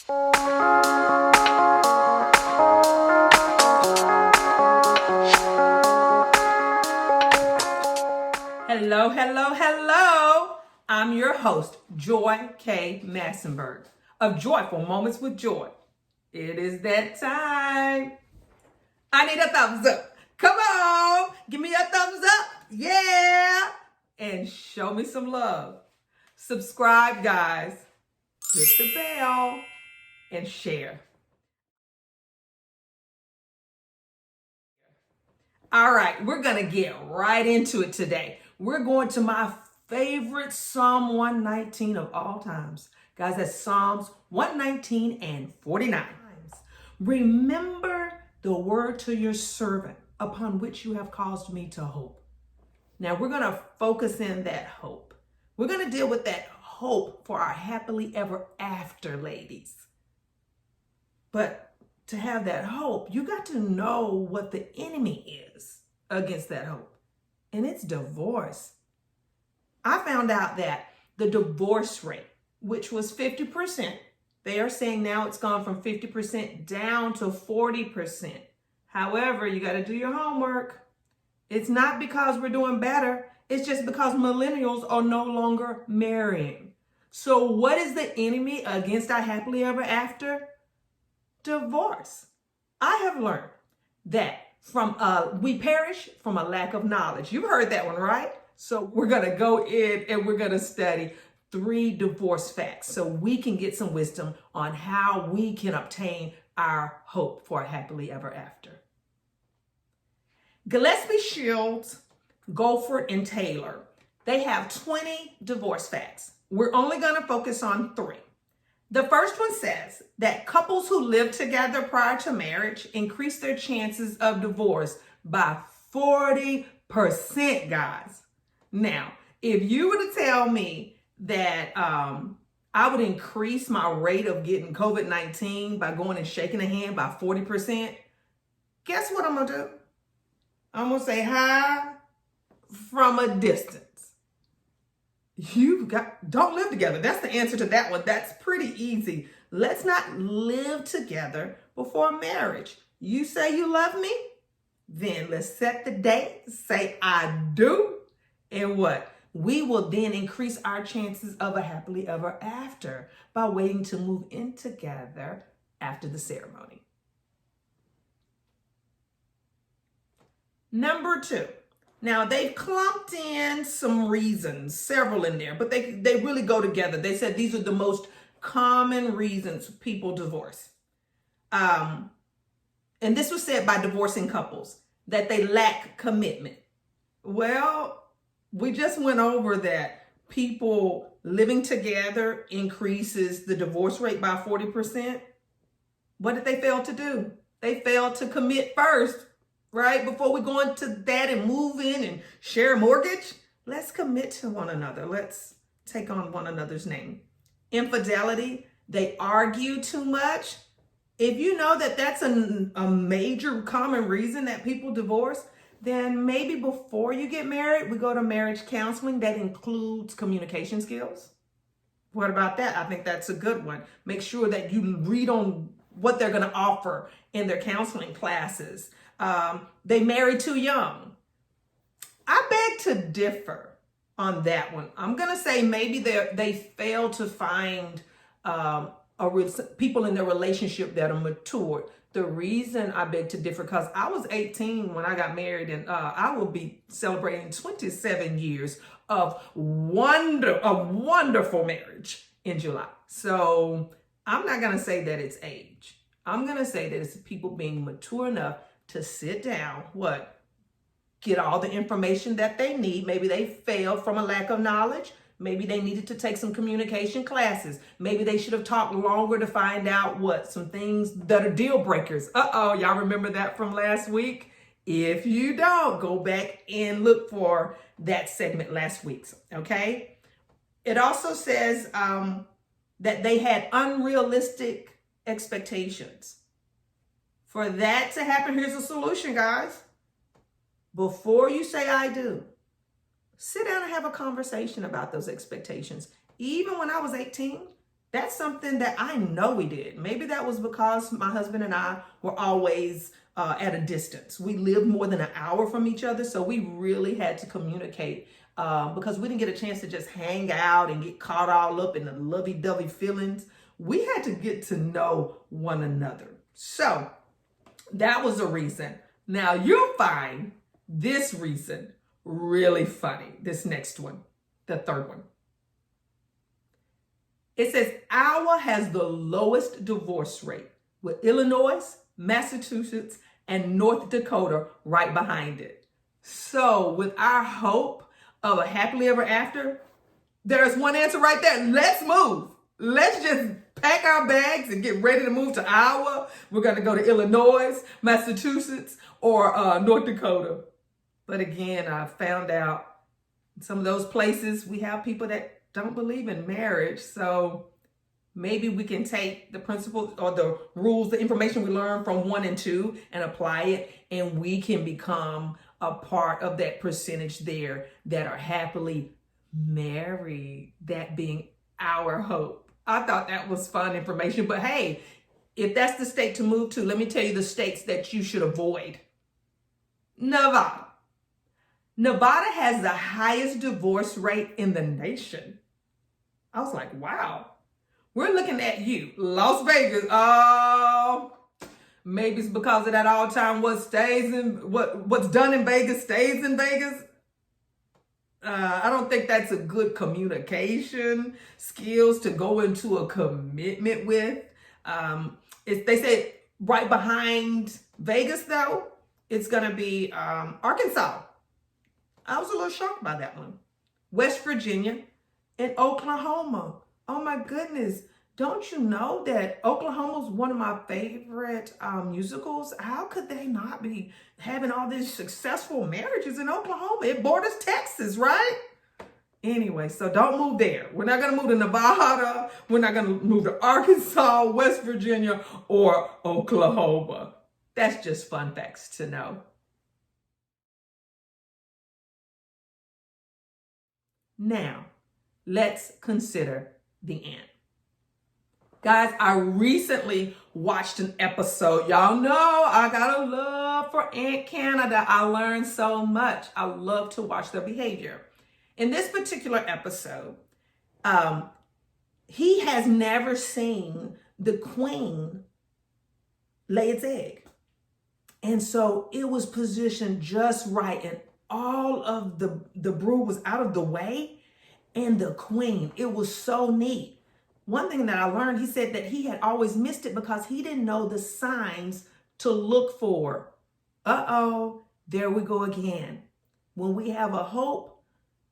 Hello, hello, hello. I'm your host, Joy K. Massenberg of Joyful Moments with Joy. It is that time. I need a thumbs up. Come on, give me a thumbs up. Yeah. And show me some love. Subscribe, guys. Hit the bell and share. All right, we're going to get right into it today. We're going to my favorite Psalm 119 of all times. Guys, that's Psalms 119 and 49. Remember the word to your servant upon which you have caused me to hope. Now, we're going to focus in that hope. We're going to deal with that hope for our happily ever after, ladies. But to have that hope, you got to know what the enemy is against that hope. And it's divorce. I found out that the divorce rate, which was 50%, they are saying now it's gone from 50% down to 40%. However, you got to do your homework. It's not because we're doing better. It's just because millennials are no longer marrying. So what is the enemy against our happily ever after? Divorce. I have learned that we perish from a lack of knowledge. You've heard that one, right? So we're going to go in and we're going to study 3 divorce facts so we can get some wisdom on how we can obtain our hope for a happily ever after. Gillespie, Shields, Goldford, and Taylor, they have 20 divorce facts. We're only going to focus on 3. The first one says that couples who live together prior to marriage increase their chances of divorce by 40%, guys. Now, if you were to tell me that I would increase my rate of getting COVID-19 by going and shaking a hand by 40%, guess what I'm going to do? I'm going to say hi from a distance. Don't live together. That's the answer to that one. That's pretty easy. Let's not live together before marriage. You say you love me? Then let's set the date, say I do, and what? We will then increase our chances of a happily ever after by waiting to move in together after the ceremony. Number 2. Now, they've clumped in some reasons, several in there, but they really go together. They said these are the most common reasons people divorce. And this was said by divorcing couples, that they lack commitment. Well, we just went over that people living together increases the divorce rate by 40%. What did they fail to do? They failed to commit first. Right? Before we go into that and move in and share a mortgage, let's commit to one another. Let's take on one another's name. Infidelity, they argue too much. If you know that that's a major common reason that people divorce, then maybe before you get married, we go to marriage counseling that includes communication skills. What about that? I think that's a good one. Make sure that you read on what they're going to offer in their counseling classes. They married too young. I beg to differ on that one. I'm going to say maybe they fail to find people in their relationship that are mature. The reason I beg to differ, because I was 18 when I got married, and I will be celebrating 27 years of a wonderful marriage in July. So I'm not going to say that it's age. I'm going to say that it's people being mature enough to sit down, get all the information that they need. Maybe they failed from a lack of knowledge. Maybe they needed to take some communication classes. Maybe they should have talked longer to find out some things that are deal breakers. Y'all remember that from last week? If you don't, go back and look for that segment last week's, okay? It also says that they had unrealistic expectations. For that to happen, here's a solution, guys. Before you say I do, sit down and have a conversation about those expectations. Even when I was 18, That's something that I know we did. Maybe that was because my husband and I were always at a distance. We lived more than an hour from each other, so we really had to communicate because we didn't get a chance to just hang out and get caught all up in the lovey-dovey feelings. We had to get to know one another. So that was a reason. Now you'll find this reason really funny. This next one, the third one. It says Iowa has the lowest divorce rate, with Illinois, Massachusetts, and North Dakota right behind it. So with our hope of a happily ever after, there's one answer right there. Let's move. Let's just pack our bags and get ready to move to Iowa. We're going to go to Illinois, Massachusetts, or North Dakota. But again, I found out some of those places, we have people that don't believe in marriage. So maybe we can take the principles or the rules, the information we learned from 1 and 2 and apply it. And we can become a part of that percentage there that are happily married, that being our hope. I thought that was fun information. But hey, if that's the state to move to, let me tell you the states that you should avoid. Nevada. Nevada has the highest divorce rate in the nation. I was like, wow, we're looking at you. Las Vegas. Oh, maybe it's because of that all-time what's done in Vegas stays in Vegas. I don't think that's a good communication skills to go into a commitment with. They say right behind Vegas, though, it's going to be Arkansas. I was a little shocked by that one. West Virginia and Oklahoma. Oh my goodness. Don't you know that Oklahoma is one of my favorite musicals? How could they not be having all these successful marriages in Oklahoma? It borders Texas, right? Anyway, so don't move there. We're not going to move to Nevada. We're not going to move to Arkansas, West Virginia, or Oklahoma. That's just fun facts to know. Now, let's consider the ant. Guys, I recently watched an episode. Y'all know I got a love for Ant Canada. I learned so much. I love to watch their behavior. In this particular episode, he has never seen the queen lay its egg. And so it was positioned just right, and all of the brood was out of the way, and the queen, it was so neat. One thing that I learned, he said that he had always missed it because he didn't know the signs to look for. Uh-oh, there we go again. When we have a hope,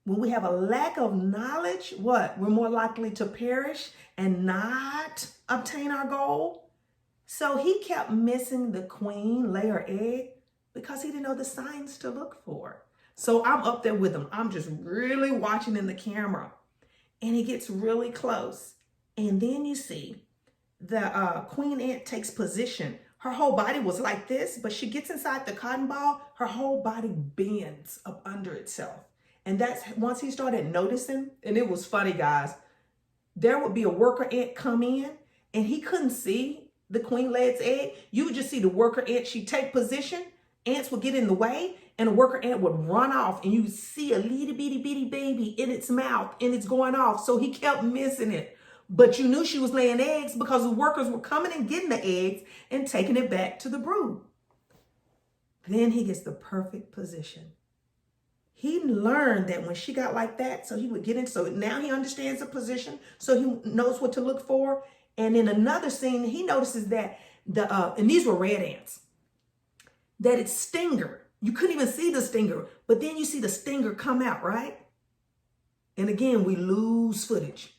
when we have a lack of knowledge, what? We're more likely to perish and not obtain our goal. So he kept missing the queen lay her egg because he didn't know the signs to look for. So I'm up there with him. I'm just really watching in the camera. And he gets really close. And then you see the queen ant takes position. Her whole body was like this, but she gets inside the cotton ball, her whole body bends up under itself. And that's once he started noticing, and it was funny, guys, there would be a worker ant come in and he couldn't see the queen lay its egg. You would just see the worker ant, she'd take position, ants would get in the way, and a worker ant would run off, and you see a little bitty baby in its mouth, and it's going off. So he kept missing it. But you knew she was laying eggs because the workers were coming and getting the eggs and taking it back to the brood. Then he gets the perfect position. He learned that when she got like that, so he would get in. So now he understands the position, so he knows what to look for. And in another scene, he notices that and these were red ants, that its stinger, you couldn't even see the stinger, but then you see the stinger come out, right? And again, we lose footage.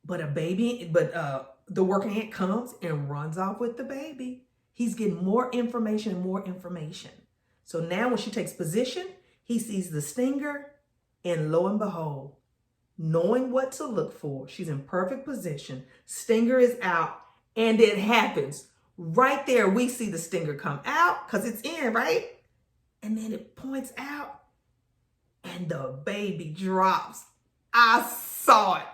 But the worker ant comes and runs off with the baby. He's getting more information and more information. So now when she takes position, he sees the stinger, and lo and behold, knowing what to look for, she's in perfect position. Stinger is out, and it happens. Right there, we see the stinger come out because it's in, right? And then it points out, and the baby drops. I saw it.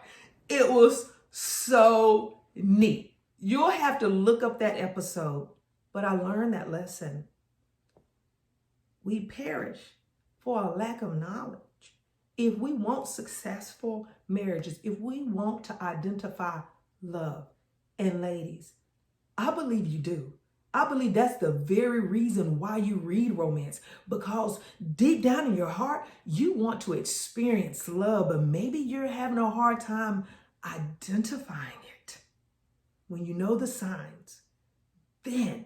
It was So neat. You'll have to look up that episode, but I learned that lesson. We perish for a lack of knowledge. If we want successful marriages, if we want to identify love, and ladies, I believe you do. I believe that's the very reason why you read romance, because deep down in your heart, you want to experience love, but maybe you're having a hard time identifying it. When you know the signs, then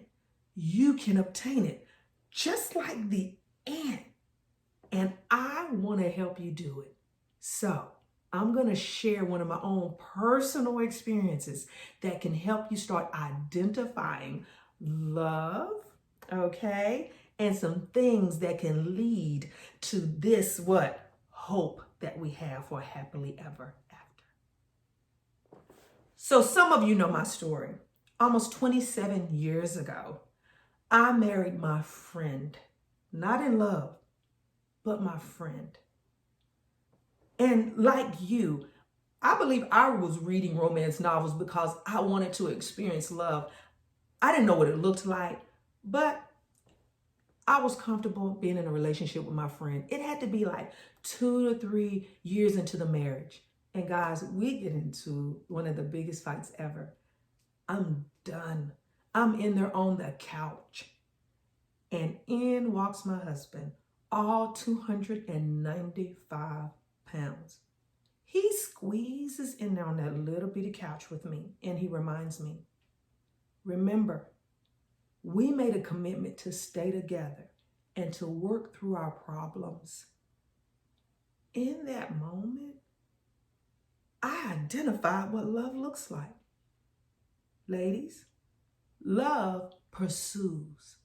you can obtain it, just like the ant. And I want to help you do it. So I'm going to share one of my own personal experiences that can help you start identifying love, okay? And some things that can lead to this, hope that we have for happily ever after. So some of you know my story. Almost 27 years ago, I married my friend, not in love, but my friend. And like you, I believe I was reading romance novels because I wanted to experience love. I didn't know what it looked like, but I was comfortable being in a relationship with my friend. It had to be like 2 to 3 years into the marriage. And guys, we get into one of the biggest fights ever. I'm done. I'm in there on the couch. And in walks my husband, all 295 pounds. He squeezes in there on that little bitty couch with me, and he reminds me, remember, we made a commitment to stay together and to work through our problems. In that moment, I identified what love looks like. Ladies, love pursues.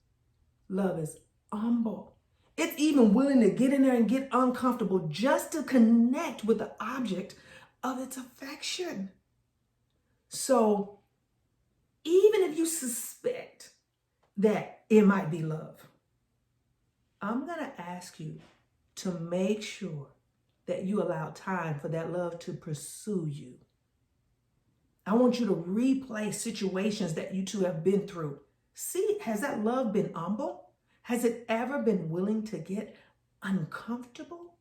Love is humble. It's even willing to get in there and get uncomfortable just to connect with the object of its affection. So even if you suspect that it might be love, I'm going to ask you to make sure that you allow time for that love to pursue you. I want you to replay situations that you two have been through. See, has that love been humble? Has it ever been willing to get uncomfortable?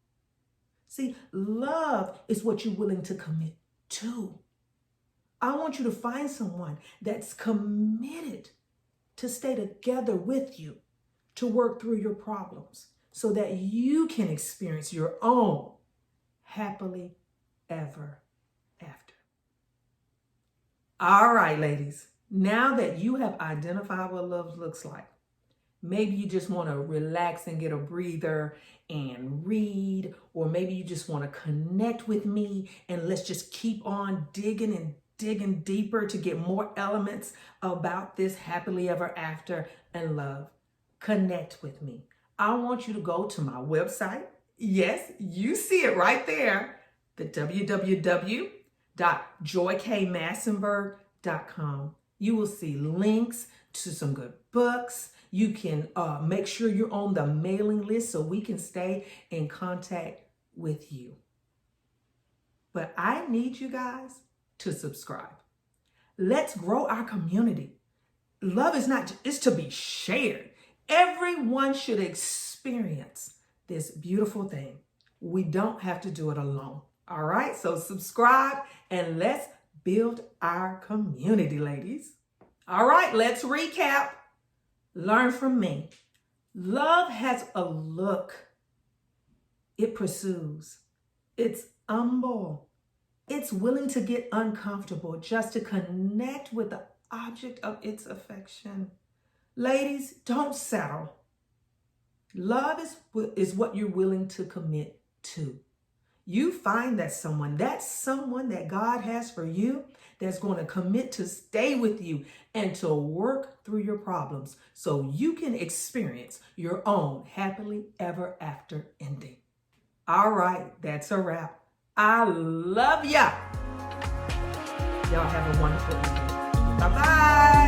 See, love is what you're willing to commit to. I want you to find someone that's committed to stay together with you, to work through your problems so that you can experience your own happily ever after. All right, ladies, now that you have identified what love looks like, maybe you just want to relax and get a breather and read, or maybe you just want to connect with me and let's just keep on digging deeper to get more elements about this happily ever after and love. Connect with me. I want you to go to my website. Yes, you see it right there, the www.joykmassenberg.com. You will see links to some good books. You can make sure you're on the mailing list so we can stay in contact with you. But I need you guys to subscribe. Let's grow our community. Love is not, it's to be shared. Everyone should experience this beautiful thing. We don't have to do it alone. All right, so subscribe and let's build our community, ladies. All right, let's recap. Learn from me. Love has a look. It pursues. It's humble. It's willing to get uncomfortable just to connect with the object of its affection. Ladies, don't settle. Love is what you're willing to commit to. You find that someone that God has for you that's going to commit to stay with you and to work through your problems so you can experience your own happily ever after ending. All right, that's a wrap. I love ya. Y'all have a wonderful evening. Bye-bye.